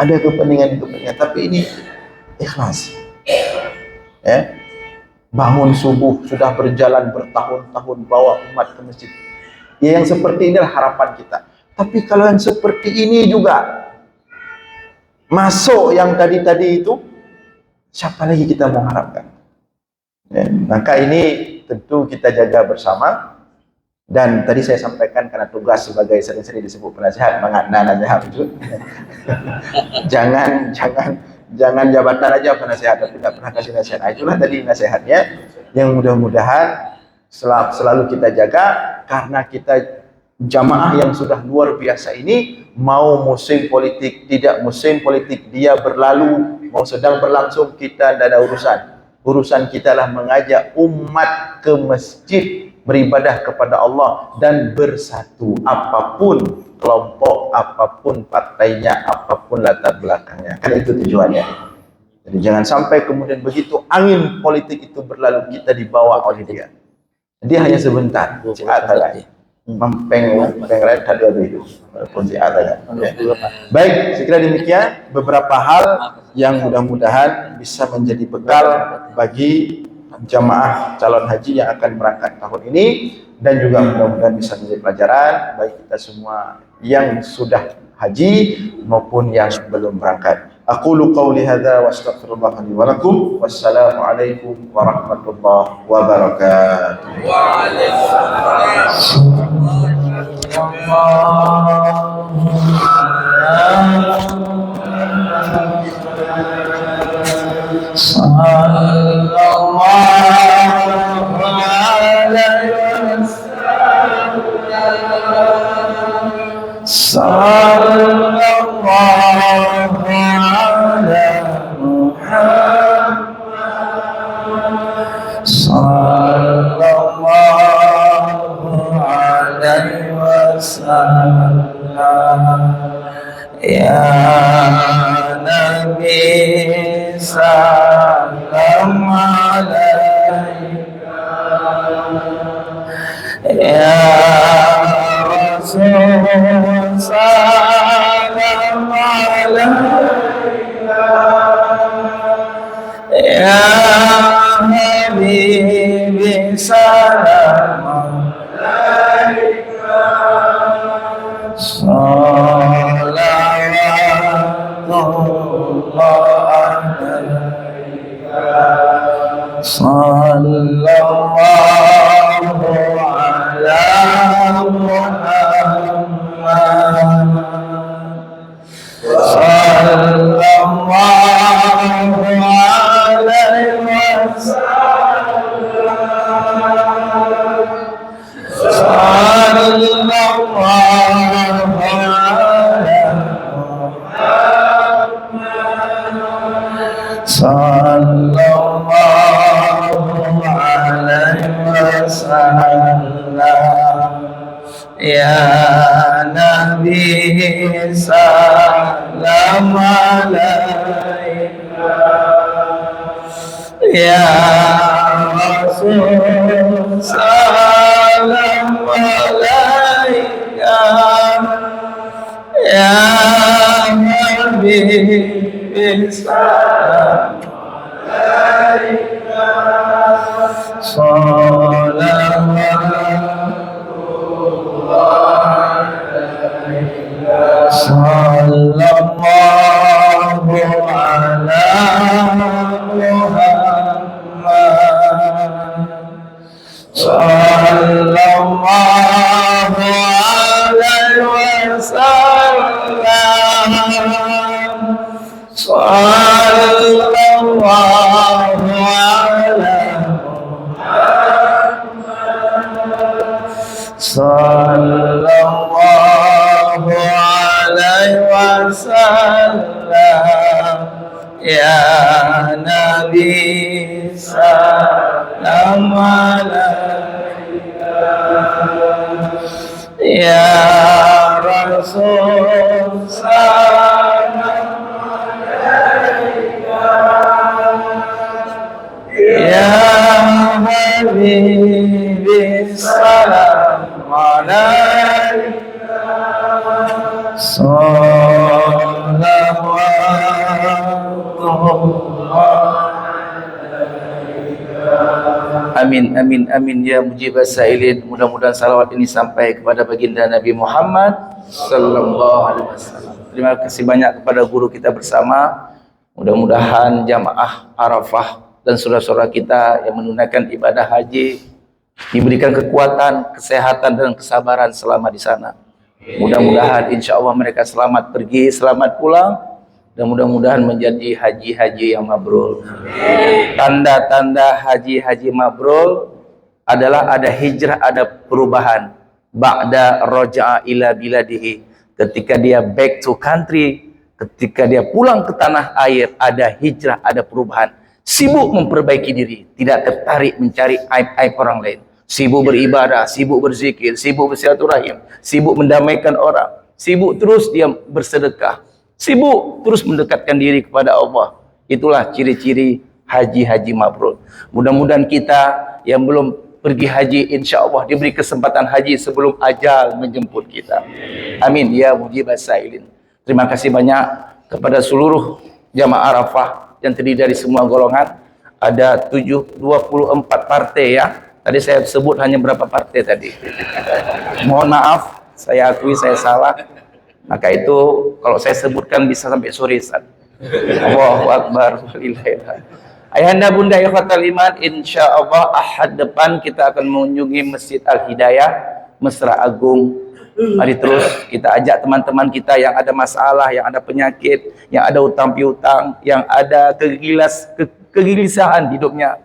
Ada kepentingan, tapi ini ikhlas. Bangun subuh sudah berjalan bertahun-tahun bawa umat ke masjid. Ya, yang seperti inilah harapan kita. Tapi kalau yang seperti ini juga masuk yang tadi itu, siapa lagi kita mau harapkan? Maka ini tentu kita jaga bersama. Dan tadi saya sampaikan karena tugas sebagai sering-sering disebut penasihat, mengandalkan nasihat itu. Jangan jabatan aja penasihat tapi tidak pernah kasih nasihat. Itulah tadi nasihatnya yang mudah-mudahan selalu kita jaga, karena kita jamaah yang sudah luar biasa ini, mau musim politik tidak musim politik dia berlalu, mau sedang berlangsung, kita tidak ada urusan kita lah mengajak umat ke masjid beribadah kepada Allah dan bersatu, apapun kelompok, apapun partainya, apapun latar belakangnya. Kan itu tujuannya. Jadi jangan sampai kemudian begitu angin politik itu berlalu, kita dibawa oleh dia. Dia hanya sebentar. Mempeng raya tadi ada itu. Walaupun baik, sekira demikian beberapa hal yang mudah-mudahan bisa menjadi bekal bagi jamaah calon haji yang akan berangkat tahun ini, dan juga mudah-mudahan bisa menjadi pelajaran bagi kita semua yang sudah haji maupun yang belum berangkat. Aqulu qawli hadza wa astaghfirullah li wa lakum. Wassalamu alaikum warahmatullahi wabarakatuh. Ya Nabi salam alaika, Ya Rasul salam alaika, Ya Habibi salam alaika, sallallahu ala Muhammad, sallallahu alaihi wasallam, sallallahu sallallahu alaihi wasallam, Ya Nabi salam alaika, Ya Rasul salam alaika, Ya Habib salam alaika, sallallahu ala Muhammad, sallallahu alaihi wasallam, sallallahu ala sallallahu alaihi wasallam, Ya Nabi salam alaika, Ya Rasul salam alaika, Ya Habibi salam alaika, Amin, amin, amin ya mujibas sailin. Mudah-mudahan salawat ini sampai kepada baginda Nabi Muhammad sallallahu alaihi wasallam. Terima kasih banyak kepada guru kita bersama. Mudah-mudahan jamaah Arafah dan saudara-saudara kita yang menunaikan ibadah haji diberikan kekuatan, kesehatan dan kesabaran selama di sana. Mudah-mudahan insya Allah mereka selamat pergi, selamat pulang, dan mudah-mudahan menjadi haji-haji yang mabrur. Tanda-tanda haji-haji mabrur adalah ada hijrah, ada perubahan. Ba'da roja'a ila biladihi, ketika dia back to country, ketika dia pulang ke tanah air, ada hijrah, ada perubahan. Sibuk memperbaiki diri, tidak tertarik mencari aib-aib orang lain. Sibuk beribadah, sibuk berzikir, sibuk bersilaturahim, sibuk mendamaikan orang, sibuk terus dia bersedekah, sibuk terus mendekatkan diri kepada Allah. Itulah ciri-ciri haji-haji mabrur. Mudah-mudahan kita yang belum pergi haji, insya Allah diberi kesempatan haji sebelum ajal menjemput kita. Amin ya mujibas sailin. Terima kasih banyak kepada seluruh jamaah Arafah yang terdiri dari semua golongan. Ada 24 partai ya. Tadi saya sebut hanya berapa partai tadi. Mohon maaf, saya akui saya salah. Maka itu kalau saya sebutkan bisa sampai sore. Allahu Akbar. Walillahilhamd. Ayahanda bunda ikhwatal iman, insyaallah Ahad depan kita akan mengunjungi Masjid Al-Hidayah Mesra Agung. Mari terus kita ajak teman-teman kita yang ada masalah, yang ada penyakit, yang ada hutang piutang, yang ada kegelisahan hidupnya,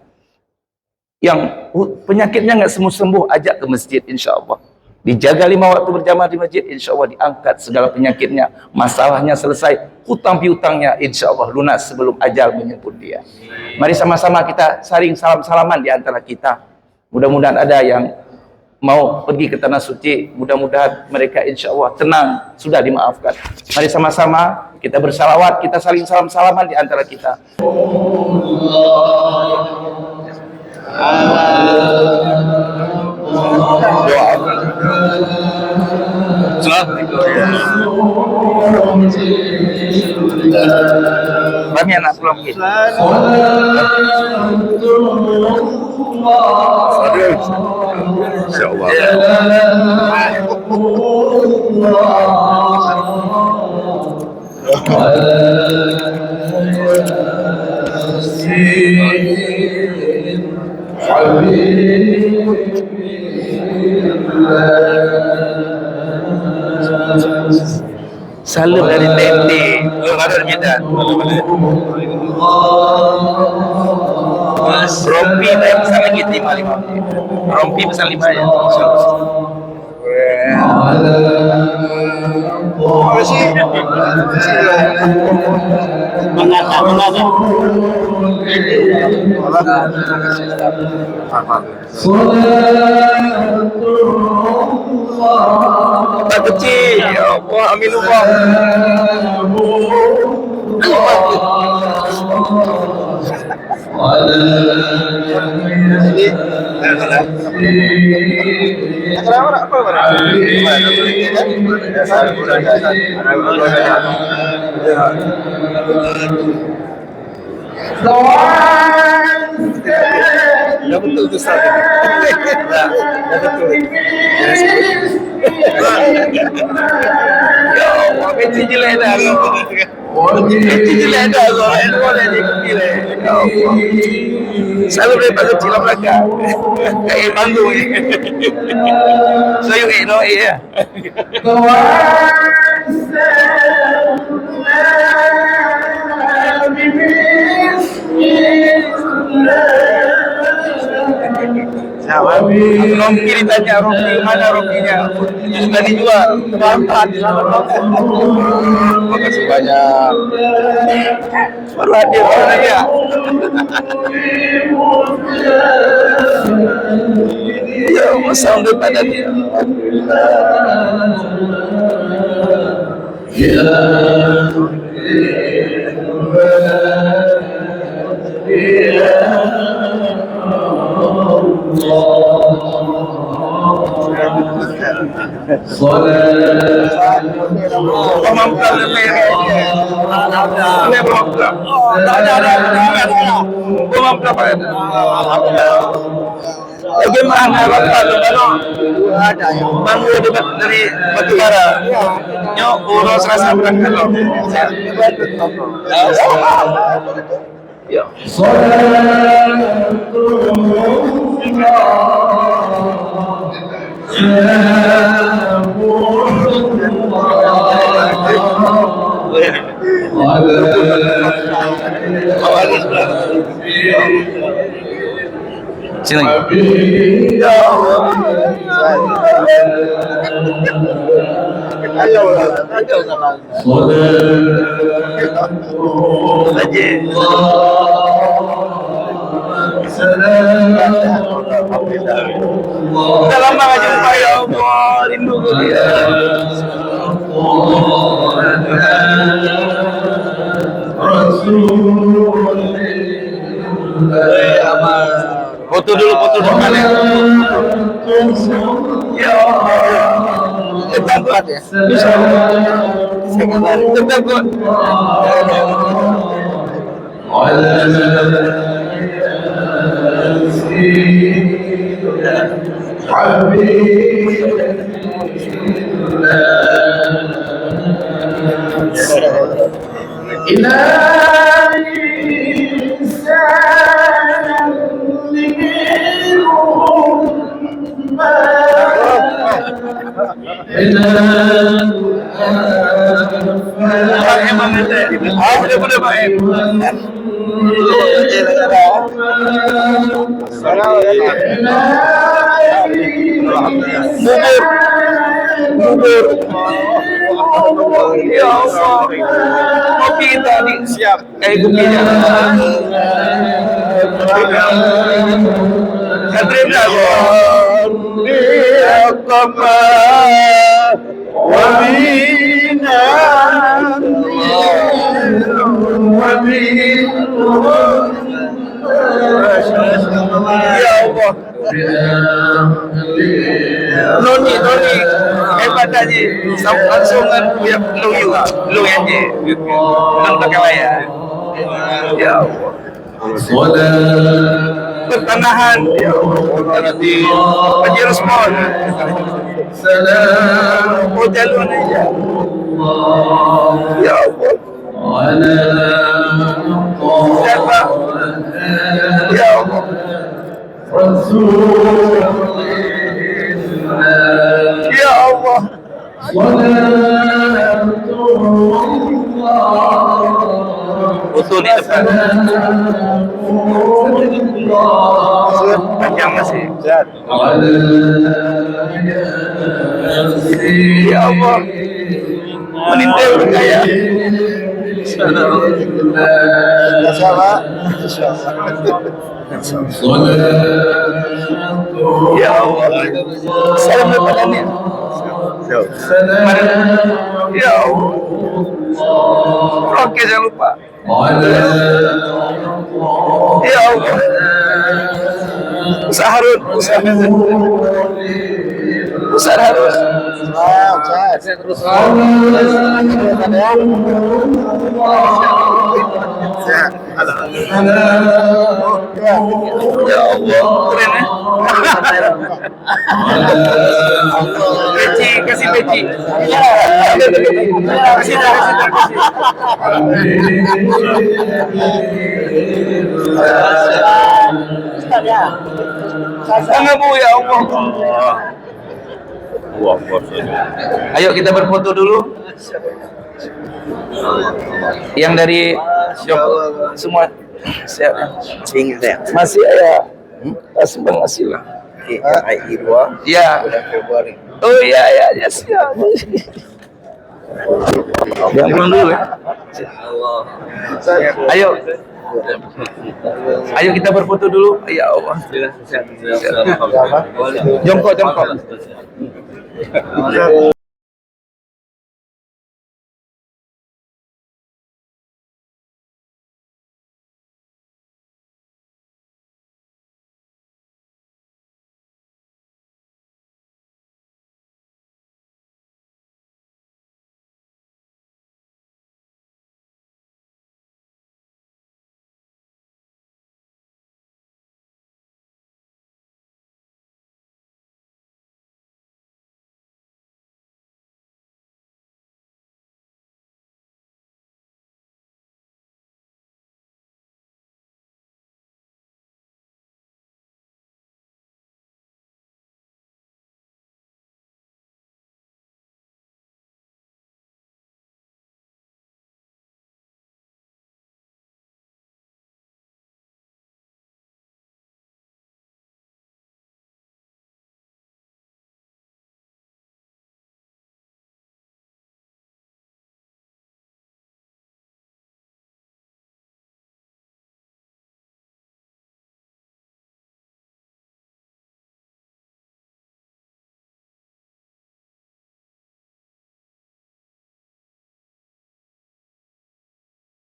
yang penyakitnya nggak sembuh-sembuh, ajak ke masjid, insyaallah. Dijaga 5 waktu berjamaah di masjid, insyaallah diangkat segala penyakitnya, masalahnya selesai, hutang piutangnya insyaallah lunas sebelum ajal menjemput dia. Mari sama-sama kita saling salam-salaman di antara kita. Mudah-mudahan ada yang mau pergi ke tanah suci, mudah-mudahan mereka insyaallah tenang, sudah dimaafkan. Mari sama-sama kita bersalawat, kita saling salam-salaman di antara kita. Kami anak pulang gitu. Insyaallah. Salam dari TNT Kabupaten Medan. Rompi saya pesan lagi 5 rompi pesan 5 ya. Tak kecil, ya Allah, amin Allah. Ya betul tu Ustaz. Ya betul. Ya Allah, kecil jelek dah. Kecil jelek dah. Boleh dikecil. Ya Allah. Selalu daripada kecil lah belakang. Kayak panggung ni. So you know ya. Rompi ditanya, rompi mana rompinya? Sudah dijual. Terima kasih banyak. Baru hadir orang dia. Ya Allah, sampai pada dia. Bagaimana ada yang bangga dari Batubara? Nyok urus rasa berangkat loh. Ya. Sini lagi. Ya Allah. Udah lama gak jumpa ya Allah, rindu dia. Foto dulu kalian. Ya Allah. Tetap kuat ya. Tetap kuat. Inna Ya Allah, kopi tadi siap. Kopinya. Katrin ya Allah. Noni hebat aja. Langsung kan ya lu juga. Lu yang je. Nonton kawan. Ya Allah. Pertanahan ya Allah. Bagi respon. Oh jalur aja. Ya Allah. Siapa? Ya Allah. Ya Allah. Betul di depan. Panjang masih. Ya Allah. Menintel berkaya. Ya Allah. Salam kepadanya. Ya Allah. Oke, jangan lupa. Ya Allah. Ustaz Harun. Ustaz Harun. Ya Allah, keren ya. Peci, kasih peci. Kasih dah. Sama Bu ya Allah. Ayo kita berfoto dulu. Yang dari semua siap. Masih ada. Masih lah. Ya. Oh ya siap. Yang dulu ya. Ayo kita berfoto dulu. Ya Allah. Jongkok.